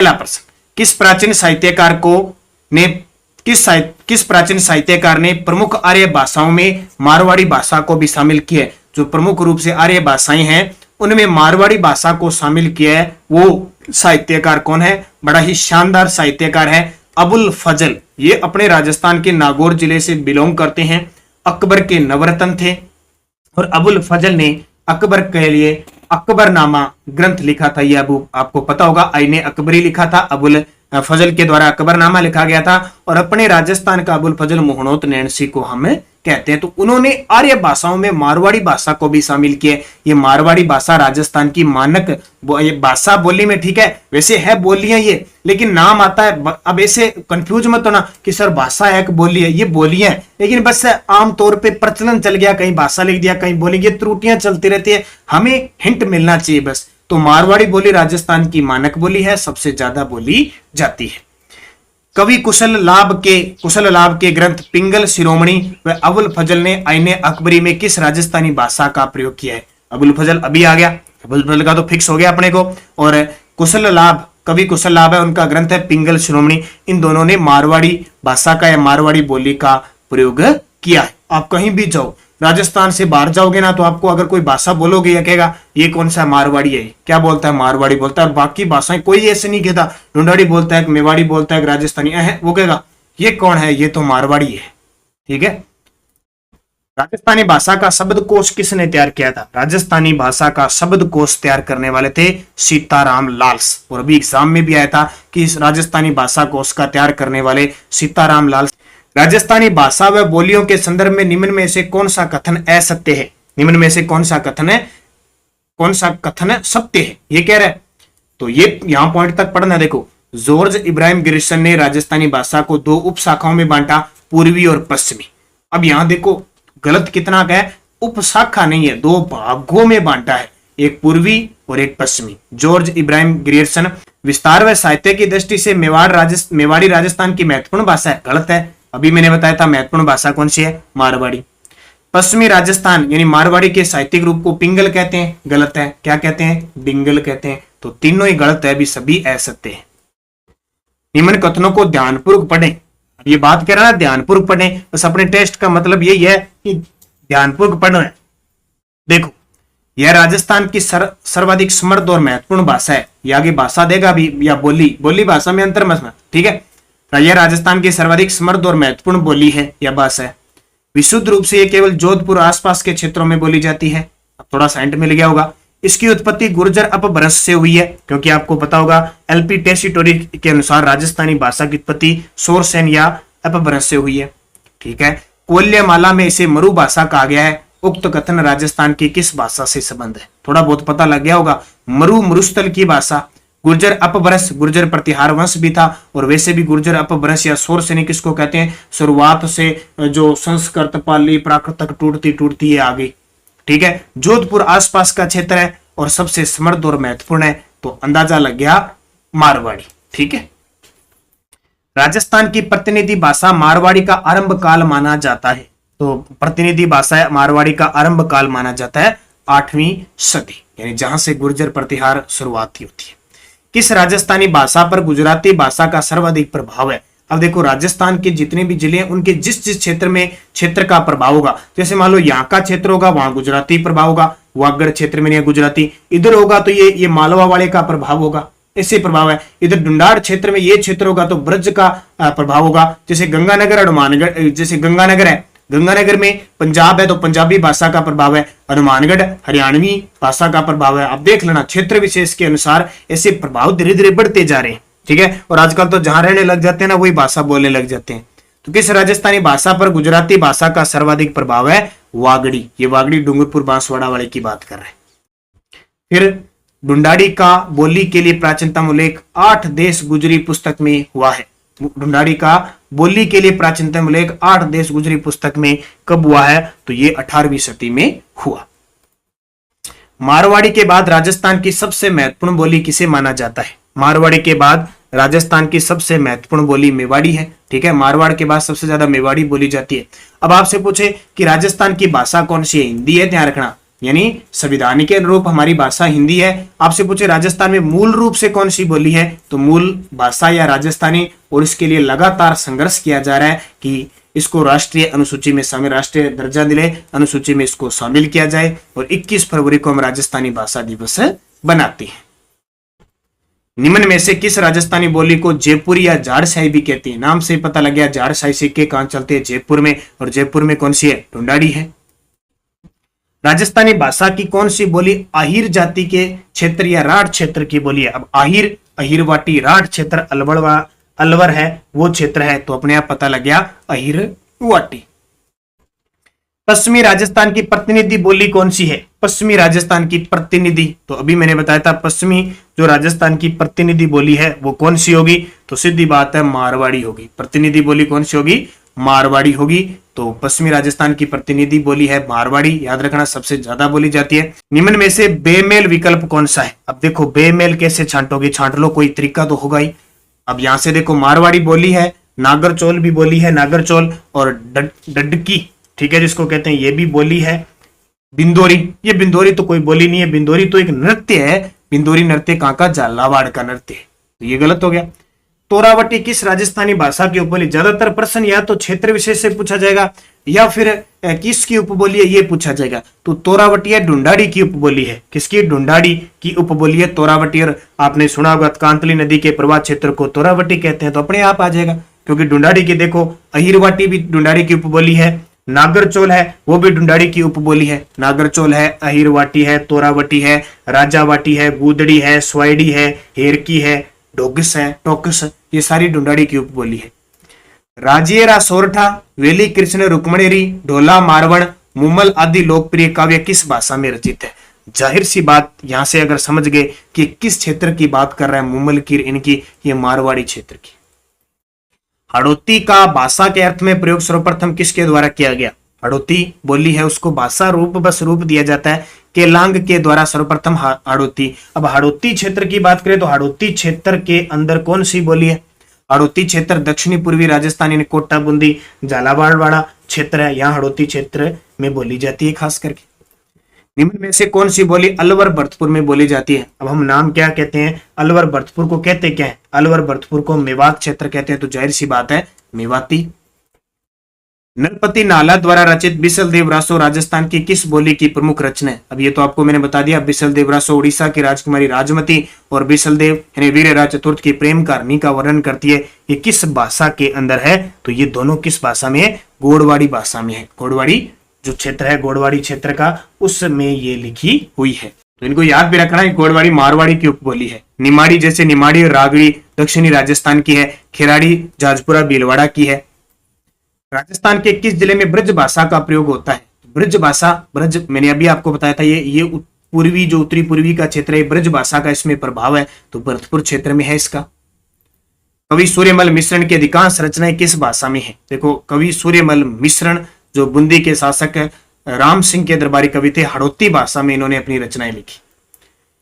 पहला प्रश्न, किस प्राचीन साहित्यकार ने प्रमुख आर्य भाषाओं में मारवाड़ी भाषा को भी शामिल किया है? जो प्रमुख रूप से आर्य भाषाएं हैं उनमें मारवाड़ी भाषा को शामिल किया है, वो साहित्यकार कौन है? बड़ा ही शानदार साहित्यकार है अबुल फजल। ये अपने राजस्थान के नागौर जिले से बिलोंग करते हैं। अकबर के नवरत्न थे और अबुल फजल ने अकबर के लिए अकबरनामा ग्रंथ लिखा था। यह आपको पता होगा, आईने अकबरी लिखा था, अबुल फजल के द्वारा अकबरनामा लिखा गया था। और अपने राजस्थान का अबुल फजल मोहनोत नैणसी को हम कहते हैं। तो उन्होंने आर्य भाषाओं में मारवाड़ी भाषा को भी शामिल किया। ये मारवाड़ी भाषा राजस्थान की मानक भाषा बोली में, ठीक है, वैसे है बोलियां ये, लेकिन नाम आता है। अब ऐसे कंफ्यूज मत होना कि सर भाषा है कि बोली है, ये बोलियां है, लेकिन बस आमतौर पे प्रचलन चल गया, कहीं भाषा लिख दिया कहीं बोली, ये त्रुटियां चलती रहती है, हमें हिंट मिलना चाहिए बस। तो मारवाड़ी बोली राजस्थान की मानक बोली है, सबसे ज्यादा बोली जाती है। कवि कुशल लाभ के ग्रंथ पिंगल शिरोमणि व अबुल फजल ने आईने अकबरी में किस राजस्थानी भाषा का प्रयोग किया है? अबुल फजल अभी आ गया, अबुल फजल का तो फिक्स हो गया अपने को। और कवि कुशल लाभ है, उनका ग्रंथ है पिंगल शिरोमणि। इन दोनों ने मारवाड़ी भाषा का या मारवाड़ी बोली का प्रयोग किया है। आप कहीं भी जाओ, राजस्थान से बाहर जाओगे ना, तो आपको अगर कोई भाषा बोलोगे या कहेगा ये कौन सा मारवाड़ी है, क्या बोलता है? मारवाड़ी बोलता है। और बाकी भाषाएं कोई ऐसे नहीं कहता, ढूंढाड़ी बोलता है, मेवाड़ी बोलता है, राजस्थानी है, वो कहेगा ये कौन है? ये तो मारवाड़ी है। ठीक है। राजस्थानी भाषा का शब्दकोश किसने तैयार किया था? राजस्थानी भाषा का शब्दकोश तैयार करने वाले थे सीताराम लाल्स। और अभी एग्जाम में भी आया था कि इस राजस्थानी भाषा कोश का तैयार करने वाले सीताराम लाल्स। राजस्थानी भाषा व बोलियों के संदर्भ में निम्न में से कौन सा कथन असत्य है? निम्न में से कौन सा कथन सत्य है, ये कह रहा है। तो ये यहां पॉइंट तक पढ़ना। देखो, जॉर्ज इब्राहिम गिरिसन ने राजस्थानी भाषा को दो उपशाखाओं में बांटा, पूर्वी और पश्चिमी। अब यहां देखो गलत कितना का है, उपशाखा नहीं है, दो भागों में बांटा है, एक पूर्वी और एक पश्चिमी। जॉर्ज इब्राहिम गिरिसन। विस्तार व साहित्य की दृष्टि से मेवाड़ी राजस्थान की महत्वपूर्ण भाषा है, गलत है। अभी मैंने बताया था महत्वपूर्ण भाषा कौन सी है? मारवाड़ी। पश्चिमी राजस्थान यानी मारवाड़ी के साहित्यिक रूप को पिंगल कहते हैं, गलत है। क्या कहते हैं? डिंगल कहते हैं। तो तीनों ही गलत है, अभी सभी असत्य है। निम्न कथनों को ध्यानपूर्वक पढ़ें। ये बात कह रहा है ध्यानपूर्वक पढ़ें, बस अपने टेस्ट का मतलब यही है कि ध्यानपूर्वक पढ़ना है। देखो, यह राजस्थान की सर्वाधिक समृद्ध और महत्वपूर्ण भाषा है। ये आगे भाषा देगा भी, या बोली भाषा में अंतर मत, ठीक है। यह राजस्थान की सर्वाधिक समृद्ध और महत्वपूर्ण बोली है या भाषा है। विशुद्ध रूप से यह केवल जोधपुर आसपास के क्षेत्रों में बोली जाती है। अब थोड़ा सा हिंट मिल गया होगा। इसकी उत्पत्ति गुर्जर अपभ्रंश से हुई है, क्योंकि आपको पता होगा एलपी टेसिटोरी के अनुसार राजस्थानी भाषा की उत्पत्ति शोरसेन या अपभ्रंश से हुई है। ठीक है। कोल्यमाला में इसे मरु भाषा कहा गया है। उक्त कथन राजस्थान की किस भाषा से संबंध है? थोड़ा बहुत पता लग गया होगा। मरुस्थल की भाषा। गुर्जर अपभ्रंश, गुर्जर प्रतिहार वंश भी था। और वैसे भी गुर्जर अपभ्रंश या शोरसेनी किसको कहते हैं? शुरुआत से जो संस्कृत पाली प्राकृत तक टूटती है आगे। ठीक है। जोधपुर आसपास का क्षेत्र है और सबसे समृद्ध और महत्वपूर्ण है, तो अंदाजा लग गया मारवाड़ी। ठीक है। राजस्थान की प्रतिनिधि भाषा मारवाड़ी का आरंभ काल माना जाता है। तो प्रतिनिधि भाषा मारवाड़ी का आरंभ काल माना जाता है 8वीं सदी, यानी जहां से गुर्जर प्रतिहार शुरुआत होती है। किस राजस्थानी भाषा पर गुजराती भाषा का सर्वाधिक प्रभाव है? अब देखो, राजस्थान के जितने भी जिले हैं उनके जिस क्षेत्र का प्रभाव होगा, जैसे मान लो यहाँ का क्षेत्र होगा वहां गुजराती प्रभाव होगा, वागड़ क्षेत्र में नहीं गुजराती, इधर होगा तो ये मालवा वाले का प्रभाव होगा, ऐसे प्रभाव है। इधर डुंडार क्षेत्र में ये क्षेत्र होगा तो ब्रज का प्रभाव होगा। जैसे गंगानगर हनुमानगढ़, जैसे गंगानगर है, गंगानगर में पंजाब है तो पंजाबी भाषा का प्रभाव है, हनुमानगढ़ हरियाणवी भाषा का प्रभाव है। आप देख लेना क्षेत्र विशेष के अनुसार ऐसे प्रभाव धीरे धीरे बढ़ते जा रहे हैं। ठीक है। और आजकल तो जहां रहने लग जाते हैं ना, वही भाषा बोलने लग जाते हैं। तो किस राजस्थानी भाषा पर गुजराती भाषा का सर्वाधिक प्रभाव है? वागड़ी। ये वागड़ी डूंगरपुर बांसवाड़ा वाले की बात कर रहे हैं। फिर ढूंढाड़ी का बोली के लिए प्राचीनतम उल्लेख 8 देश गुजरी पुस्तक में हुआ है। ढूंढाड़ी का बोली के लिए प्राचीनतम उल्लेख 8 देश गुजरी पुस्तक में कब हुआ है? तो ये 18वीं सदी में हुआ। मारवाड़ी के बाद राजस्थान की सबसे महत्वपूर्ण बोली किसे माना जाता है? मारवाड़ी के बाद राजस्थान की सबसे महत्वपूर्ण बोली मेवाड़ी है। ठीक है। मारवाड़ के बाद सबसे ज्यादा मेवाड़ी बोली जाती है। अब आपसे पूछे कि राजस्थान की भाषा कौन सी है? हिंदी है, ध्यान रखना। यानी संविधान के अनुरूप हमारी भाषा हिंदी है। आपसे पूछे राजस्थान में मूल रूप से कौन सी बोली है, तो मूल भाषा या राजस्थानी, और इसके लिए लगातार संघर्ष किया जा रहा है कि इसको राष्ट्रीय अनुसूची में शामिल, राष्ट्रीय दर्जा मिले, अनुसूची में इसको शामिल किया जाए। और 21 फरवरी को हम राजस्थानी भाषा दिवस बनाते हैं। निम्न में से किस राजस्थानी बोली को जयपुरी या झाड़शाही भी कहते हैं? नाम से पता लग गया झाड़शाही सिक्के कहां चलते हैं, जयपुर में, और जयपुर में कौन सी है, ढूंढाड़ी है। राजस्थानी भाषा की कौन सी बोली आहिर जाति के क्षेत्र या राठ क्षेत्र की बोली है? अब आहिर, अहिरवाटी, राठ क्षेत्र अलवर है वो क्षेत्र है, तो अपने आप पता लग गया अहिरवाटी। पश्चिमी राजस्थान की प्रतिनिधि बोली कौन सी है? पश्चिमी राजस्थान की प्रतिनिधि, तो अभी मैंने बताया था पश्चिमी जो राजस्थान की प्रतिनिधि बोली है वो कौन सी होगी, तो सीधी बात है मारवाड़ी होगी। प्रतिनिधि बोली कौन सी होगी, मारवाड़ी होगी। तो पश्चिमी राजस्थान की प्रतिनिधि बोली है मारवाड़ी, याद रखना सबसे ज्यादा बोली जाती है। निम्न में से बेमेल विकल्प कौन सा है? अब देखो बेमेल कैसे छांटोगे, छांट लो, कोई तरीका तो होगा ही। अब यहां से देखो मारवाड़ी बोली है, नागरचोल भी बोली है, नागरचोल, और डडकी, ठीक है, जिसको कहते हैं ये भी बोली है। बिंदोरी, ये बिंदोरी तो कोई बोली नहीं है, बिंदोरी तो एक नृत्य है। बिंदोरी नृत्य कहां का, झालावाड़ का नृत्य है, तो ये गलत हो गया। तोरावटी किस राजस्थानी भाषा की उपबोली? ज्यादातर प्रश्न या तो क्षेत्र विशेष से पूछा जाएगा या फिर किसकी उपबोली है ये पूछा जाएगा। तो तोरावटी है ढूंढाड़ी की उपबोली है। किसकी? ढूंढाड़ी की उपबोली है तोरावटी। और आपने सुना होगा कांतली नदी के प्रवाह क्षेत्र को तोरावटी कहते हैं, तो अपने आप आ जाएगा, क्योंकि ढूंढाड़ी की देखो अहिरवाटी भी ढूंढाड़ी की उपबोली है, नागरचोल है वो भी ढूंढाड़ी की उपबोली है। नागरचोल है, अहिरवाटी है, तोरावटी है, राजावाटी है, गुदड़ी है, स्वाइडी है, हेरकी है, डोगस है, टोकस, ये सारी ढूंढाड़ी की उपबोली है। राजियरा सोरठा, वेली कृष्ण रुक्मणेरी, ढोला मारवण, मुमल आदि लोकप्रिय काव्य किस भाषा में रचित है? जाहिर सी बात यहां से अगर समझ गए कि किस क्षेत्र की बात कर रहा है मुमल की, इनकी, ये मारवाड़ी क्षेत्र की। हड़ौती का भाषा के अर्थ में प्रयोग सर्वप्रथम किसके द्वारा किया गया? हड़ौती बोली है उसको भाषा रूप बस रूप दिया जाता है, केलांग के द्वारा सर्वप्रथम हड़ौती। अब हड़ौती क्षेत्र की बात करें तो हड़ौती क्षेत्र के अंदर कौन सी बोली है? हड़ौती क्षेत्र दक्षिणी पूर्वी राजस्थान यानी कोटा बूंदी झालावाड़ वाला क्षेत्र है, यहाँ हड़ौती क्षेत्र में बोली जाती है खास करके। निम्न में से कौन सी बोली अलवर भरतपुर में बोली जाती है? अब हम नाम क्या कहते हैं, अलवर भरतपुर को कहते क्या है? अलवर भरतपुर को मेवात क्षेत्र कहते हैं, तो जाहिर सी बात है मेवाती। नरपति नाला द्वारा रचित बिसल देवरासो राजस्थान की किस बोली की प्रमुख रचना है? अब ये तो आपको मैंने बता दिया, बिसल देवरासो उड़ीसा की राजकुमारी राजमती और बिसल देव यानी वीरराज चतुर्थ की प्रेम कहानी का वर्णन करती है। ये किस भाषा के अंदर है? तो ये दोनों किस भाषा में है? गोड़वाड़ी भाषा में है। गोड़वाड़ी जो क्षेत्र है गोड़वाड़ी क्षेत्र का, उसमें ये लिखी हुई है, तो इनको याद भी रखना है। गोड़वाड़ी मारवाड़ी की उपबोली है। निमाड़ी जैसे निमाड़ी और रागड़ी दक्षिणी राजस्थान की है। खिराड़ी जाजपुरा भीलवाड़ा की है। राजस्थान के किस जिले में ब्रज भाषा का प्रयोग होता है? ब्रज भाषा, ब्रज मैंने अभी आपको बताया था, ये पूर्वी जो उत्तरी पूर्वी का क्षेत्र है ब्रज भाषा का इसमें प्रभाव है, तो भरतपुर क्षेत्र में है इसका। कवि सूर्यमल मिश्रण की अधिकांश रचनाएं किस भाषा में है? देखो कवि सूर्यमल मिश्रण जो बूंदी के शासक राम सिंह के दरबारी कवि थे, हड़ौती भाषा में इन्होंने अपनी रचनाएं लिखी।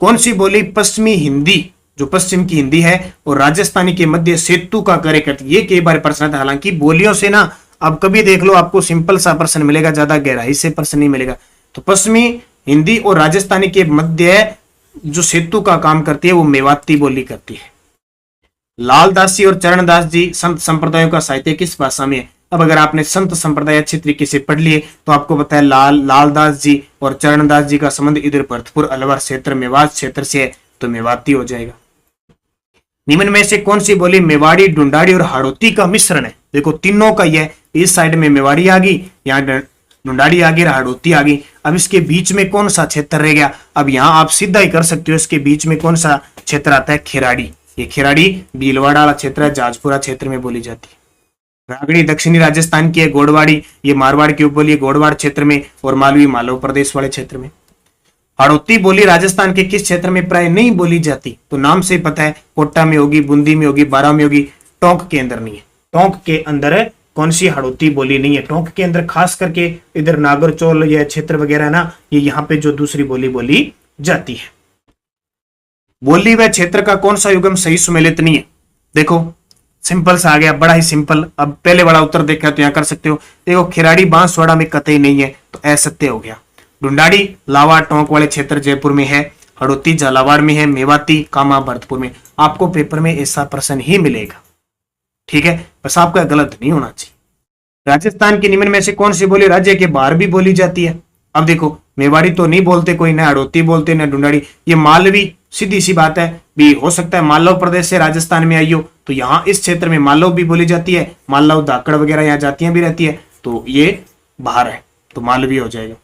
कौन सी बोली पश्चिमी हिंदी जो पश्चिम की हिंदी है और राजस्थानी के मध्य सेतु का कार्य करती है? ये कई बार प्रश्न था, हालांकि बोलियों से ना अब कभी देख लो आपको सिंपल सा प्रश्न मिलेगा, ज्यादा गहराई से प्रश्न नहीं मिलेगा। तो पश्चिमी हिंदी और राजस्थानी के मध्य जो सेतु का काम करती है वो मेवाती बोली करती है। लालदास जी और चरणदास जी संत संप्रदायों का साहित्य किस भाषा में है? अब अगर आपने संत संप्रदाय अच्छी तरीके से पढ़ लिए तो आपको पता है लालदास जी और चरणदास जी का संबंध इधर भरतपुर अलवर क्षेत्र मेवात क्षेत्र से है, तो मेवाती हो जाएगा। निम्न में से कौन सी बोली मेवाड़ी ढूंढाड़ी और हाड़ौती का मिश्रण है? देखो तीनों का ये, इस साइड में मेवाड़ी आ गई, यहाँ ढूंढाड़ी आ गई, हाड़ौती आ गई। अब इसके बीच में कौन सा क्षेत्र रह गया? अब यहाँ आप सीधा ही कर सकते हो, इसके बीच में कौन सा क्षेत्र आता है? खिराड़ी। ये खिराड़ी भीलवाड़ा वाला क्षेत्र है, जाजपुरा क्षेत्र में बोली जाती है। रागड़ी दक्षिणी राजस्थान की है। गोड़वाड़ी ये मारवाड़ की उपबोली गोड़वाड़ क्षेत्र में और मालवी मालव प्रदेश वाले क्षेत्र में। हाड़ौती बोली राजस्थान के किस क्षेत्र में प्राय नहीं बोली जाती? तो नाम से पता है, कोटा में होगी, बूंदी में होगी, बारां में होगी, टोंक के अंदर नहीं है। टोंक के अंदर कौन सी हाड़ौती बोली नहीं है? टोंक के अंदर खास करके इधर नागरचोल या क्षेत्र वगैरह ना, ये यहाँ पे जो दूसरी बोली बोली जाती है। बोली व क्षेत्र का कौन सा युग्म सही सुमेलित नहीं है? देखो सिंपल सा आ गया, बड़ा ही सिंपल। अब पहले वाला उत्तर देखा तो यहाँ कर सकते हो। देखो खिराड़ी बांसवाड़ा में कतई नहीं है, तो असत्य हो गया। ढूंढाड़ी लावा टोंक वाले क्षेत्र जयपुर में है, हड़ौती झालावाड़ में है, मेवाती कामा भरतपुर में। आपको पेपर में ऐसा प्रश्न ही मिलेगा, ठीक है, बस आपका गलत नहीं होना चाहिए। राजस्थान के निम्न में से कौन सी बोली राज्य के बाहर भी बोली जाती है? अब देखो, मेवाड़ी तो नहीं बोलते कोई, ना हड़ौती बोलते ना ढूंढाड़ी, ये मालवी, सीधी सी बात है भी हो सकता है मालव प्रदेश से राजस्थान में आई हो, तो यहाँ इस क्षेत्र में मालव भी बोली जाती है, मालव धाकड़ वगैरह यहाँ जातियां भी रहती है, तो ये बाहर है, तो मालवी हो जाएगा।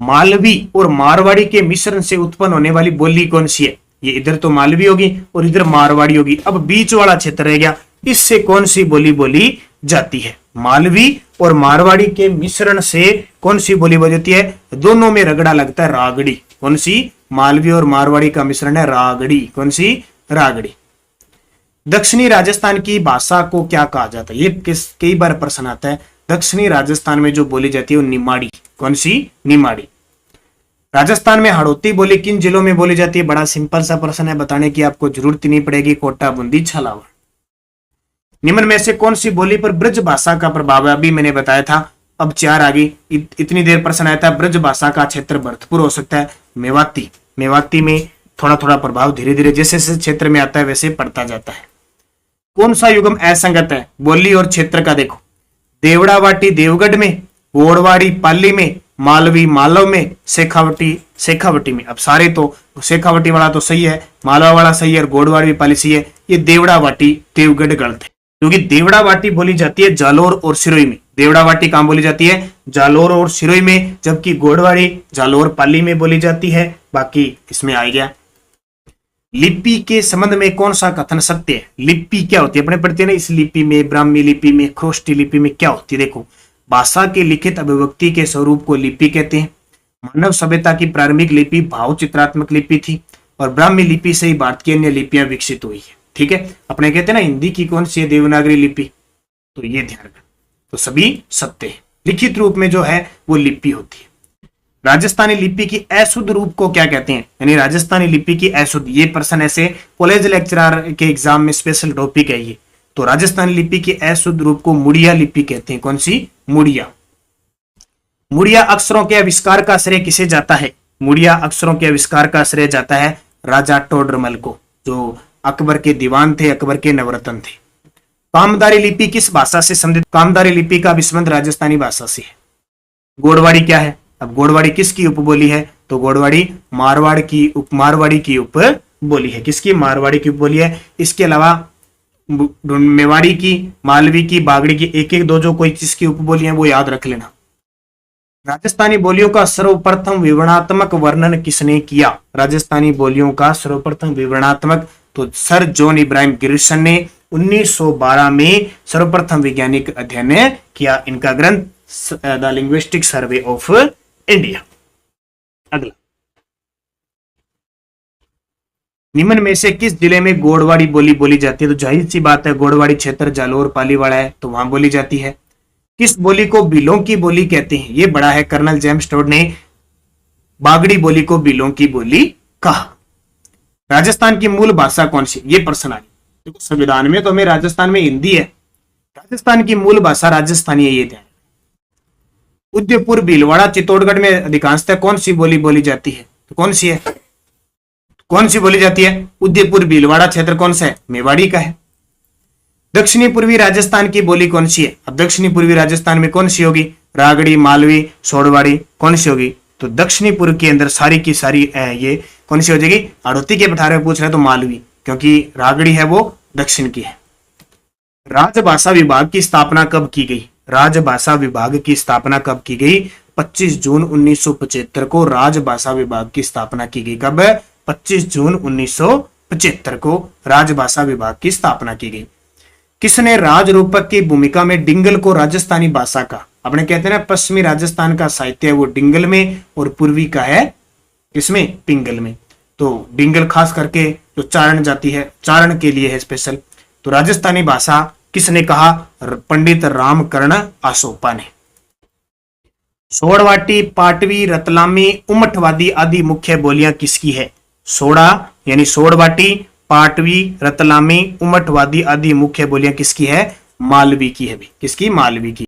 मालवी और मारवाड़ी के मिश्रण से उत्पन्न होने वाली बोली कौन सी है? ये इधर तो मालवी होगी और इधर मारवाड़ी होगी, अब बीच वाला क्षेत्र रह गया, इससे कौन सी बोली बोली जाती है? मालवी और मारवाड़ी के मिश्रण से कौन सी बोली बोली जाती है? दोनों में रगड़ा लगता है, रागड़ी। कौन सी? मालवी और मारवाड़ी का मिश्रण है रागड़ी। कौन सी? रागड़ी। दक्षिणी राजस्थान की भाषा को क्या कहा जाता है? ये कई बार प्रश्न आता है। दक्षिणी राजस्थान में जो बोली जाती है वो निमाड़ी। कौन सी? निमाड़ी। राजस्थान में हड़ौती बोली किन जिलों में बोली जाती है? बड़ा सिंपल सा प्रश्न है, बताने की आपको जरूरत नहीं पड़ेगी, कोटा, बूंदी, झालावाड़। निम्न में से कौन सी बोली पर ब्रज भाषा का प्रभाव है? अभी मैंने बताया था, अब 4 आ गई। इतनी देर प्रश्न आया था, ब्रज भाषा का क्षेत्र भरतपुर हो सकता है, मेवाती। मेवाती में थोड़ा थोड़ा प्रभाव धीरे धीरे जैसे जैसे क्षेत्र में आता है वैसे पड़ता जाता है। कौन सा युगम असंगत है बोली और क्षेत्र का? देखो, देवड़ावाटी देवगढ़ में, गोड़वाड़ी पाली में, मालवी मालव में, शेखावटी शेखावटी में। अब सारे तो शेखावटी वाला तो सही है, मालवा वाला सही है और गोड़वाड़ी पाली सही है, ये देवड़ावाटी देवगढ़ गलत है, क्योंकि देवड़ावाटी बोली जाती है जालोर और सिरोही में। देवड़ावाटी कहां बोली जाती है? जालोर और सिरोही में, जबकि गोड़वाड़ी जालोर पाली में बोली जाती है। बाकी इसमें आ गया। लिपि के संबंध में कौन सा कथन सत्य है? लिपि क्या होती है? अपने पढ़ते हैं ना, इस लिपि में, ब्राह्मी लिपि में, खरोष्टी लिपि में क्या होती है? देखो, भाषा के लिखित अभिव्यक्ति के स्वरूप को लिपि कहते हैं। मानव सभ्यता की प्रारंभिक लिपि भाव चित्रात्मक लिपि थी और ब्राह्मी लिपि से ही भारत की अन्य लिपियां विकसित हुई है। ठीक है, अपने कहते हैं ना हिंदी की कौन सी है? देवनागरी लिपि। तो ये ध्यान रखना, तो सभी सत्य है। लिखित रूप में जो है वो लिपि होती है। राजस्थानी लिपि की अशुद्ध रूप को क्या कहते हैं? यानी राजस्थानी लिपि की अशुद्ध, ये प्रश्न ऐसे कॉलेज लेक्चरर के एग्जाम में स्पेशल टॉपिक है ये। तो राजस्थानी लिपि की अशुद्ध रूप को मुड़िया लिपि कहते हैं। कौन सी? मुड़िया। मुड़िया अक्षरों के आविष्कार का श्रेय किसे जाता है? मुड़िया अक्षरों के आविष्कार का श्रेय जाता है राजा टोडरमल को, जो अकबर के दीवान थे, अकबर के नवरत्न थे। कामदारी लिपि किस भाषा से संबंधित? कामदारी लिपि का विस्मृत राजस्थानी भाषा से है। गोड़वाड़ी क्या है? अब गोड़वाड़ी किसकी उपबोली है? तो गोड़वाड़ी मारवाड़ी की उपबोली है। किसकी? मारवाड़ी की उपबोली है। इसके अलावा मेवाड़ी की, मालवी की, बागड़ी की, एक एक दो जो कोई चीज की उपबोली है वो याद रख लेना। राजस्थानी बोलियों का सर्वप्रथम विवरणात्मक वर्णन किसने किया? राजस्थानी बोलियों का सर्वप्रथम विवरणात्मक तो सर जॉन इब्राहिम गिरिसन ने 1912 में सर्वप्रथम वैज्ञानिक अध्ययन किया। इनका ग्रंथ the linguistic survey of India. अगला, निम्न में से किस जिले में गोड़वाड़ी बोली बोली जाती है? तो जाहिर सी बात है, गोड़वाड़ी क्षेत्र जालोर पाली वाला है, तो वहां बोली जाती है। किस बोली को बिलों की बोली कहते हैं? ये बड़ा है, कर्नल जेम्स टोड ने बागड़ी बोली को बिलों की बोली कहा। राजस्थान की मूल भाषा कौन सी? ये प्रश्न आया। देखो, संविधान में तो हमें राजस्थान में हिंदी है, राजस्थान की मूल भाषा राजस्थानी है, ये ध्यान। उदयपुर, भीलवाड़ा, चित्तौड़गढ़ में अधिकांशतः कौन सी बोली बोली जाती है? तो कौन सी है? कौन सी बोली जाती है? उदयपुर भीलवाड़ा क्षेत्र कौन सा है? मेवाड़ी का है। दक्षिणी पूर्वी राजस्थान की बोली कौन सी है? अब दक्षिणी पूर्वी राजस्थान में कौन सी होगी? रागड़ी, मालवी, सोड़वाड़ी, कौन सी होगी? तो दक्षिणी पूर्व के अंदर सारी की सारी ये कौन सी हो जाएगी? हड़ौती के पठारे में पूछ रहे तो मालवी, क्योंकि रागड़ी है वो दक्षिण की है। राजभाषा विभाग की स्थापना कब की गई? राजभाषा विभाग की स्थापना कब की गई? 25 जून 1975 को राजभाषा विभाग की स्थापना की गई। कब? 25 जून 1975 को राजभाषा विभाग की स्थापना की गई। किसने राजरूपक की भूमिका में डिंगल को राजस्थानी भाषा का, अपने कहते हैं ना पश्चिमी राजस्थान का साहित्य है वो डिंगल में और पूर्वी का है इसमें पिंगल में। तो डिंगल खास करके जो चारण जाति है, चारण के लिए है स्पेशल। तो राजस्थानी भाषा किसने कहा? पंडित रामकर्ण आसोपा ने। सोड़वाटी, पाटवी, रतलामी, उमठवादी आदि मुख्य बोलियां किसकी है? सोड़ा यानी सोड़वाटी, पाटवी, रतलामी, उमठवादी आदि मुख्य बोलियां किसकी है? मालवी की है भी। किसकी? मालवी की।